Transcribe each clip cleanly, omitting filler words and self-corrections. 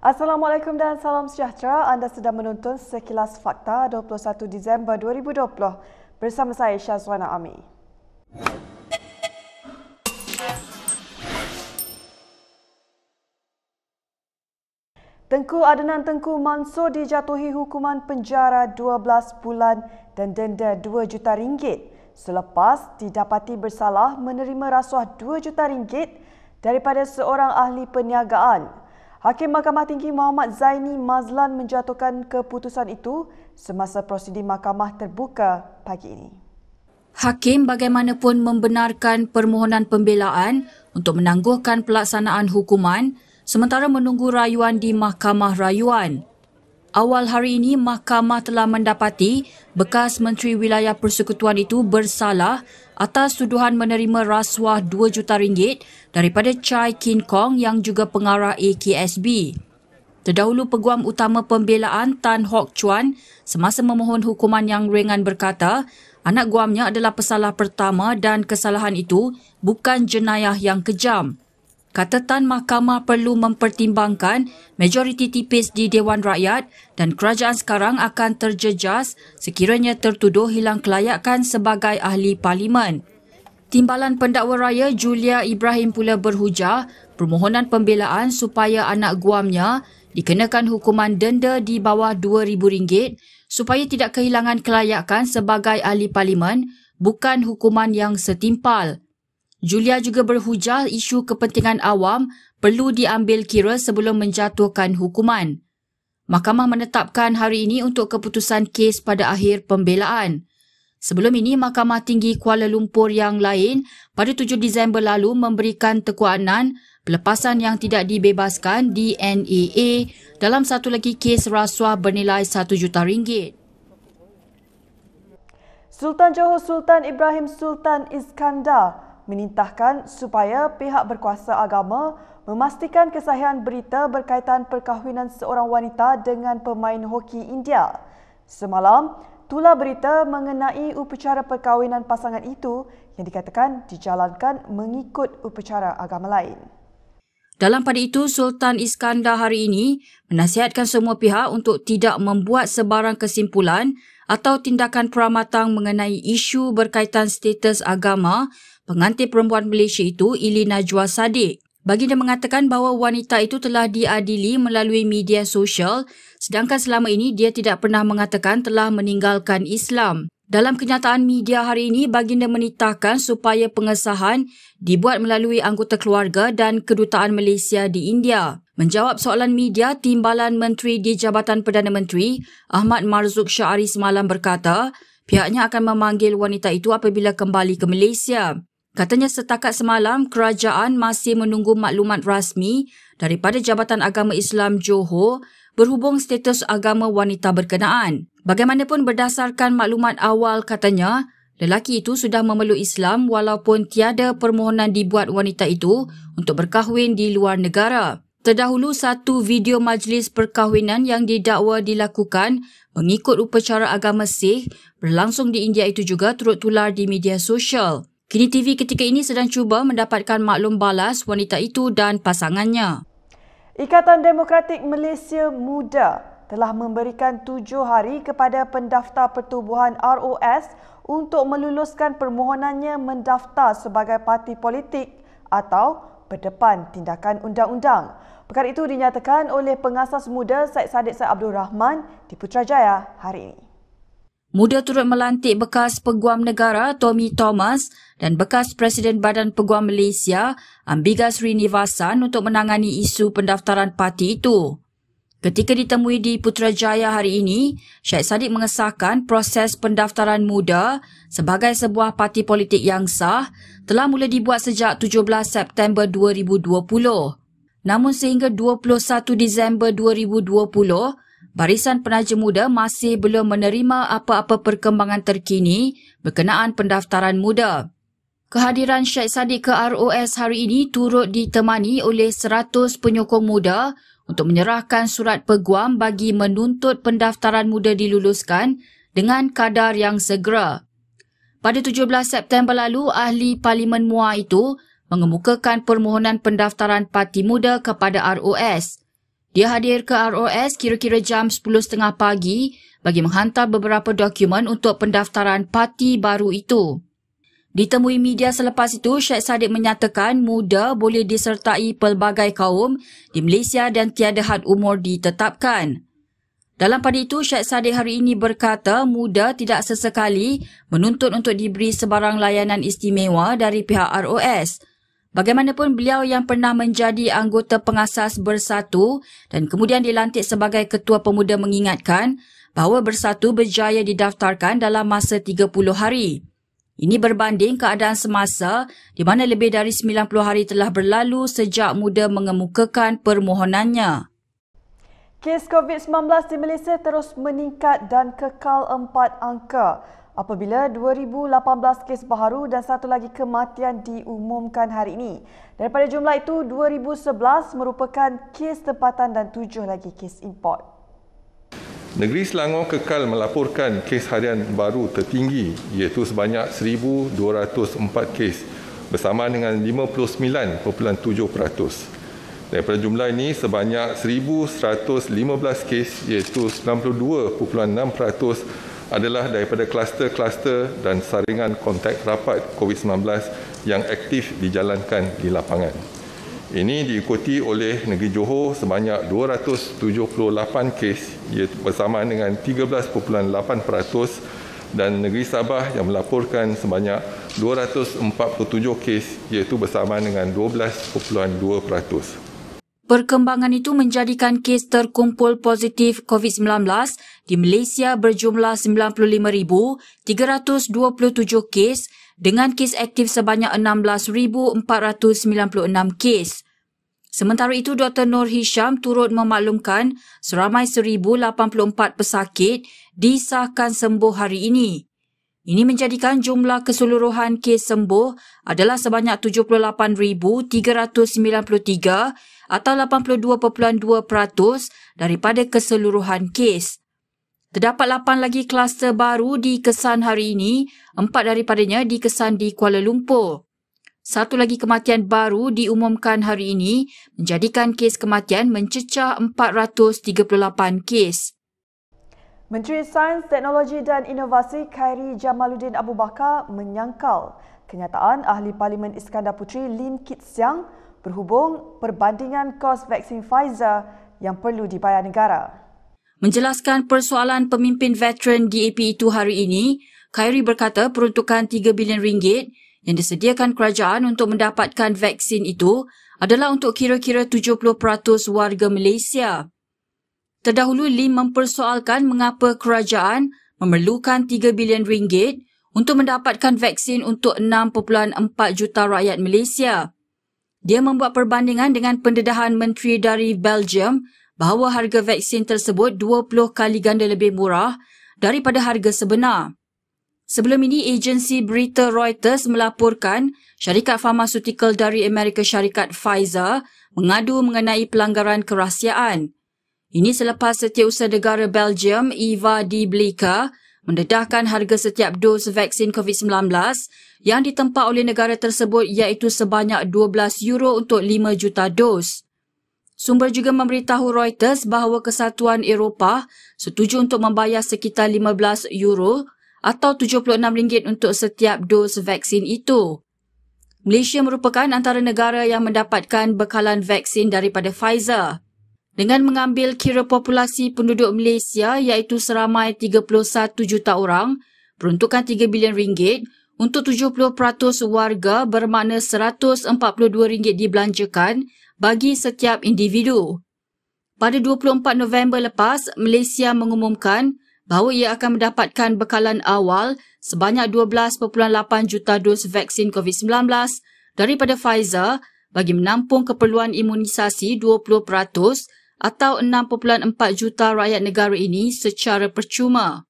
Assalamualaikum dan salam sejahtera. Anda sedang menonton Sekilas Fakta 21 Disember 2020 bersama saya Syazwana Ami. Tengku Adnan Tengku Mansor dijatuhi hukuman penjara 12 bulan dan denda RM2 juta selepas didapati bersalah menerima rasuah RM2 juta daripada seorang ahli perniagaan. Hakim Mahkamah Tinggi Muhammad Zaini Mazlan menjatuhkan keputusan itu semasa prosedur mahkamah terbuka pagi ini. Hakim bagaimanapun membenarkan permohonan pembelaan untuk menangguhkan pelaksanaan hukuman sementara menunggu rayuan di Mahkamah Rayuan. Awal hari ini, mahkamah telah mendapati bekas Menteri Wilayah Persekutuan itu bersalah atas tuduhan menerima rasuah RM2 juta daripada Chai Kin Kong yang juga pengarah AKSB. Terdahulu, Peguam Utama Pembelaan Tan Hock Chuan semasa memohon hukuman yang ringan berkata, anak guamnya adalah pesalah pertama dan kesalahan itu bukan jenayah yang kejam. Kata Tan, mahkamah perlu mempertimbangkan majoriti tipis di Dewan Rakyat dan kerajaan sekarang akan terjejas sekiranya tertuduh hilang kelayakan sebagai ahli parlimen. Timbalan Pendakwa Raya Julia Ibrahim pula berhujah permohonan pembelaan supaya anak guamnya dikenakan hukuman denda di bawah RM2,000 supaya tidak kehilangan kelayakan sebagai ahli parlimen, bukan hukuman yang setimpal. Julia juga berhujah isu kepentingan awam perlu diambil kira sebelum menjatuhkan hukuman. Mahkamah menetapkan hari ini untuk keputusan kes pada akhir pembelaan. Sebelum ini, Mahkamah Tinggi Kuala Lumpur yang lain pada 7 Disember lalu memberikan Tengku Adnan pelepasan yang tidak dibebaskan di NAA dalam satu lagi kes rasuah bernilai RM1 juta. Sultan Johor Sultan Ibrahim Sultan Iskandar menintahkan supaya pihak berkuasa agama memastikan kesahihan berita berkaitan perkahwinan seorang wanita dengan pemain hoki India. Semalam, tular berita mengenai upacara perkahwinan pasangan itu yang dikatakan dijalankan mengikut upacara agama lain. Dalam pada itu, Sultan Iskandar hari ini menasihatkan semua pihak untuk tidak membuat sebarang kesimpulan atau tindakan peramatang mengenai isu berkaitan status agama pengantin perempuan Malaysia itu, Ili Najwa Sadiq. Baginda mengatakan bahawa wanita itu telah diadili melalui media sosial sedangkan selama ini dia tidak pernah mengatakan telah meninggalkan Islam. Dalam kenyataan media hari ini, baginda menitahkan supaya pengesahan dibuat melalui anggota keluarga dan kedutaan Malaysia di India. Menjawab soalan media, Timbalan Menteri di Jabatan Perdana Menteri, Ahmad Marzuq Syahari semalam berkata, pihaknya akan memanggil wanita itu apabila kembali ke Malaysia. Katanya setakat semalam, kerajaan masih menunggu maklumat rasmi daripada Jabatan Agama Islam Johor berhubung status agama wanita berkenaan. Bagaimanapun berdasarkan maklumat awal katanya, lelaki itu sudah memeluk Islam walaupun tiada permohonan dibuat wanita itu untuk berkahwin di luar negara. Terdahulu, satu video majlis perkahwinan yang didakwa dilakukan mengikut upacara agama Sikh berlangsung di India itu juga turut tular di media sosial. Kini TV ketika ini sedang cuba mendapatkan maklum balas wanita itu dan pasangannya. Ikatan Demokratik Malaysia Muda telah memberikan 7 hari kepada pendaftar pertubuhan ROS untuk meluluskan permohonannya mendaftar sebagai parti politik atau berdepan tindakan undang-undang. Perkara itu dinyatakan oleh pengasas muda Syed Saddiq Syed Abdul Rahman di Putrajaya hari ini. Muda turut melantik bekas Peguam Negara Tommy Thomas dan bekas Presiden Badan Peguam Malaysia Ambiga Srinivasan untuk menangani isu pendaftaran parti itu. Ketika ditemui di Putrajaya hari ini, Syed Saddiq mengesahkan proses pendaftaran muda sebagai sebuah parti politik yang sah telah mula dibuat sejak 17 September 2020. Namun sehingga 21 Disember 2020, Barisan Penaja Muda masih belum menerima apa-apa perkembangan terkini berkenaan pendaftaran muda. Kehadiran Syed Saddiq ke ROS hari ini turut ditemani oleh 100 penyokong muda untuk menyerahkan surat peguam bagi menuntut pendaftaran muda diluluskan dengan kadar yang segera. Pada 17 September lalu, ahli Parlimen MUA itu mengemukakan permohonan pendaftaran parti muda kepada ROS. Dia hadir ke ROS kira-kira jam 10.30 pagi bagi menghantar beberapa dokumen untuk pendaftaran parti baru itu. Ditemui media selepas itu, Syed Saddiq menyatakan muda boleh disertai pelbagai kaum di Malaysia dan tiada had umur ditetapkan. Dalam pada itu, Syed Saddiq hari ini berkata muda tidak sesekali menuntut untuk diberi sebarang layanan istimewa dari pihak ROS. Bagaimanapun beliau yang pernah menjadi anggota pengasas Bersatu dan kemudian dilantik sebagai Ketua Pemuda mengingatkan bahawa Bersatu berjaya didaftarkan dalam masa 30 hari. Ini berbanding keadaan semasa di mana lebih dari 90 hari telah berlalu sejak muda mengemukakan permohonannya. Kes COVID-19 di Malaysia terus meningkat dan kekal 4 angka apabila 2018 kes baharu dan satu lagi kematian diumumkan hari ini. Daripada jumlah itu, 2011 merupakan kes tempatan dan 7 lagi kes import. Negeri Selangor kekal melaporkan kes harian baru tertinggi iaitu sebanyak 1,204 kes bersamaan dengan 59.7%. Daripada jumlah ini, sebanyak 1,115 kes iaitu 92.6% adalah daripada kluster-kluster dan saringan kontak rapat COVID-19 yang aktif dijalankan di lapangan. Ini diikuti oleh negeri Johor sebanyak 278 kes iaitu bersamaan dengan 13.8% dan negeri Sabah yang melaporkan sebanyak 247 kes iaitu bersamaan dengan 12.2%. Perkembangan itu menjadikan kes terkumpul positif COVID-19 di Malaysia berjumlah 95,327 kes dengan kes aktif sebanyak 16,496 kes. Sementara itu, Dr. Nur Hisham turut memaklumkan seramai 1,084 pesakit disahkan sembuh hari ini. Ini menjadikan jumlah keseluruhan kes sembuh adalah sebanyak 78,393 atau 82.2% daripada keseluruhan kes. Terdapat 8 lagi kluster baru dikesan hari ini, 4 daripadanya dikesan di Kuala Lumpur. Satu lagi kematian baru diumumkan hari ini, menjadikan kes kematian mencecah 438 kes. Menteri Sains, Teknologi dan Inovasi Khairi Jamaluddin Abu Bakar menyangkal kenyataan Ahli Parlimen Iskandar Puteri Lim Kit Siang berhubung perbandingan kos vaksin Pfizer yang perlu dibayar negara. Menjelaskan persoalan pemimpin veteran DAP itu hari ini, Khairi berkata peruntukan RM3 bilion yang disediakan kerajaan untuk mendapatkan vaksin itu adalah untuk kira-kira 70% warga Malaysia. Terdahulu, Lim mempersoalkan mengapa kerajaan memerlukan RM3 bilion untuk mendapatkan vaksin untuk 6.4 juta rakyat Malaysia. Dia membuat perbandingan dengan pendedahan menteri dari Belgium bahawa harga vaksin tersebut 20 kali ganda lebih murah daripada harga sebenar. Sebelum ini, agensi berita Reuters melaporkan syarikat farmasutikal dari Amerika Syarikat Pfizer mengadu mengenai pelanggaran kerahsiaan. Ini selepas Setiausaha Negara Belgium Eva de Bleeker mendedahkan harga setiap dos vaksin COVID-19 yang ditempa oleh negara tersebut iaitu sebanyak €12 untuk 5 juta dos. Sumber juga memberitahu Reuters bahawa Kesatuan Eropah setuju untuk membayar sekitar €15 atau RM76 untuk setiap dos vaksin itu. Malaysia merupakan antara negara yang mendapatkan bekalan vaksin daripada Pfizer. Dengan mengambil kira populasi penduduk Malaysia iaitu seramai 31 juta orang, peruntukan RM3 bilion untuk 70% warga bermakna RM142 dibelanjakan bagi setiap individu. Pada 24 November lepas, Malaysia mengumumkan bahawa ia akan mendapatkan bekalan awal sebanyak 12.8 juta dos vaksin COVID-19 daripada Pfizer bagi menampung keperluan imunisasi 20% atau 6.4 juta rakyat negara ini secara percuma.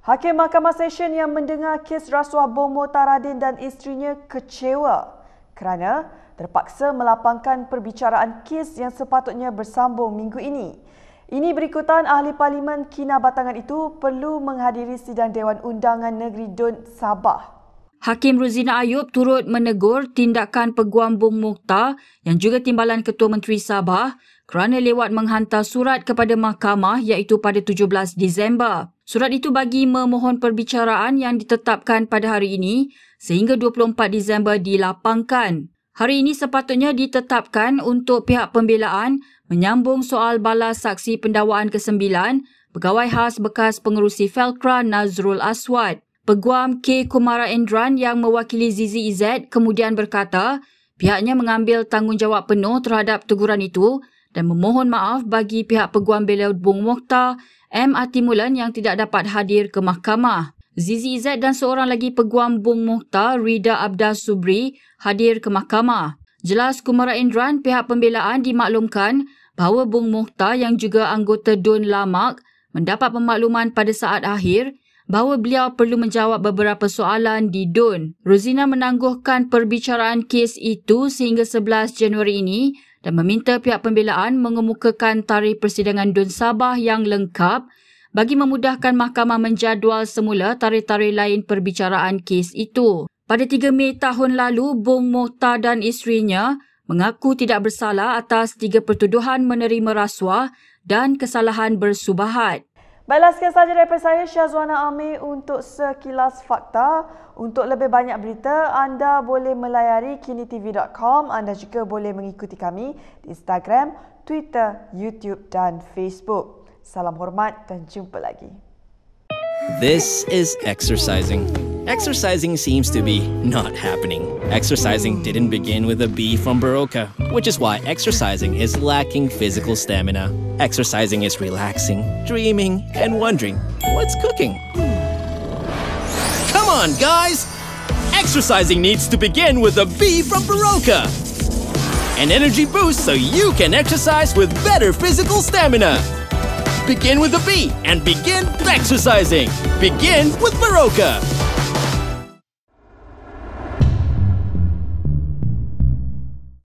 Hakim Mahkamah Session yang mendengar kes rasuah bom Mutaradin dan isterinya kecewa kerana terpaksa melapangkan perbicaraan kes yang sepatutnya bersambung minggu ini. Ini berikutan Ahli Parlimen Kinabatangan itu perlu menghadiri sidang Dewan Undangan Negeri Dun Sabah. Hakim Ruzina Ayub turut menegur tindakan Peguam Bung Mokhtar yang juga timbalan Ketua Menteri Sabah kerana lewat menghantar surat kepada mahkamah iaitu pada 17 Disember. Surat itu bagi memohon perbicaraan yang ditetapkan pada hari ini sehingga 24 Disember dilapangkan. Hari ini sepatutnya ditetapkan untuk pihak pembelaan menyambung soal balas saksi pendakwaan ke-9 Pegawai Khas bekas pengerusi Felcra Nazrul Aswad. Peguam K. Kumarendran yang mewakili ZZZ kemudian berkata pihaknya mengambil tanggungjawab penuh terhadap teguran itu dan memohon maaf bagi pihak Peguam Bela Bung Mokhtar M. Atimulan yang tidak dapat hadir ke mahkamah. ZZZ dan seorang lagi Peguam Bung Mokhtar, Rida Abdas Subri, hadir ke mahkamah. Jelas Kumarendran, pihak pembelaan dimaklumkan bahawa Bung Mokhtar yang juga anggota DUN Lamak mendapat pemakluman pada saat akhir bahawa beliau perlu menjawab beberapa soalan di DUN. Rosina menangguhkan perbicaraan kes itu sehingga 11 Januari ini dan meminta pihak pembelaan mengemukakan tarikh persidangan DUN Sabah yang lengkap bagi memudahkan mahkamah menjadual semula tarikh-tarikh lain perbicaraan kes itu. Pada 3 Mei tahun lalu, Bung Mokhtar dan isterinya mengaku tidak bersalah atas 3 pertuduhan menerima rasuah dan kesalahan bersubahat. Baiklah, sekian sahaja daripada saya, Syazwana Amir untuk Sekilas Fakta. Untuk lebih banyak berita, anda boleh melayari kinitv.com. Anda juga boleh mengikuti kami di Instagram, Twitter, YouTube dan Facebook. Salam hormat dan jumpa lagi. This is exercising. Exercising seems to be not happening. Exercising didn't begin with a B from Baroka, which is why exercising is lacking physical stamina. Exercising is relaxing, dreaming, and wondering what's cooking. Come on, guys! Exercising needs to begin with a B from Baroka. An energy boost so you can exercise with better physical stamina. Begin with a B and begin exercising. Begin with Baroka.